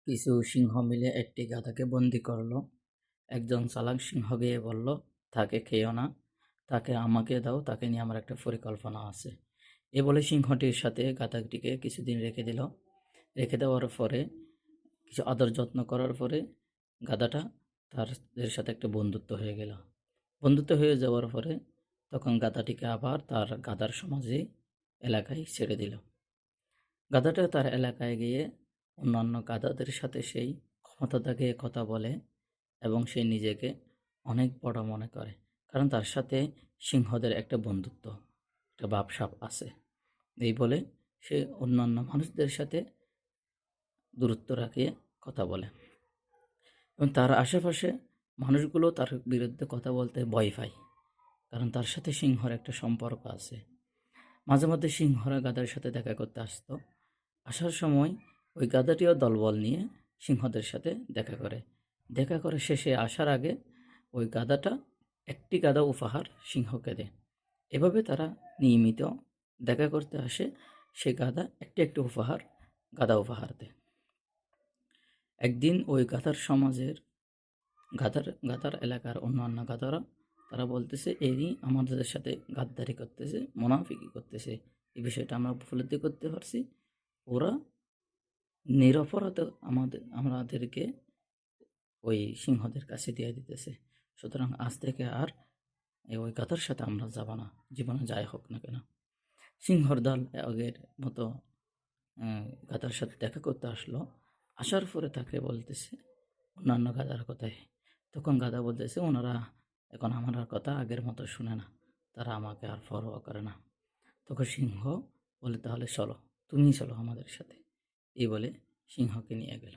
কিছু সিংহ মিলে একটি গাধাকে বন্দি করল। একজন চালাক সিংহ গিয়ে বলল, তাকে খেও না, তাকে আমাকে দাও, তাকে নিয়ে আমার একটা পরিকল্পনা আছে। এ বলে সিংহটির সাথে গাধাটিকে কিছুদিন রেখে দিল। রেখে দেওয়ার পরে কিছু আদর যত্ন করার পরে গাধাটা তাদের সাথে একটা বন্ধুত্ব হয়ে গেল। বন্ধুত্ব হয়ে যাওয়ার পরে তখন গাধাটিকে আবার তার গাধার সমাজে এলাকায় ছেড়ে দিল। গাধাটা তার এলাকায় গিয়ে অন্যান্য গাধাদের সাথে সেই ক্ষমতা দেখিয়ে কথা বলে এবং সে নিজেকে অনেক বড় মনে করে, কারণ তার সাথে সিংহদের একটা বন্ধুত্ব, একটা ভাবসাব আছে। এই বলে সে অন্যান্য মানুষদের সাথে দূরত্ব রাখিয়ে কথা বলে এবং তার আশেপাশে মানুষগুলো তার বিরুদ্ধে কথা বলতে ভয় পায়, কারণ তার সাথে সিংহর একটা সম্পর্ক আছে। মাঝে মধ্যে সিংহরা গাধার সাথে দেখা করতে আসতো। আসার সময় ওই গাধাটিও দলবল নিয়ে সিংহদের সাথে দেখা করে শেষে আসার আগে ওই গাধাটা একটি গাধা উপহার সিংহকে দেয়। এভাবে তারা নিয়মিত দেখা করতে আসে। সে গাধা একটি একটি গাধা উপহার দেয়। একদিন ওই গাধার সমাজের গাধার এলাকার অন্যান্য গাধারা তারা বলতেছে, এরই আমাদের সাথে গাদ্দারি করতেছে, মুনাফিকি করতেছে। এই বিষয়টা আমরা উপলব্ধি করতে পারছি। ওরা নিরপরাধ আমাদেরকে ওই সিংহদের কাছে দিয়ে দিতেছে। সুতরাং আজ থেকে আর ওই গাধার সাথে আমরা যাব না, জীবনে যাই হোক না কেন। সিংহর দল আগের মতো গাধার সাথে দেখা করতে আসলো। আসার পরে তাকে বলতেছে অন্যান্য গাধার কথায়। তখন গাধা বলতেছে, ওনারা এখন আমার আর কথা আগের মতো শুনে না, তারা আমাকে আর পরোয়া করে না। তখন সিংহ বলে, তাহলে চলো, তুমিই চলো আমাদের সাথে। এই বলে সিংহকে নিয়ে গেল।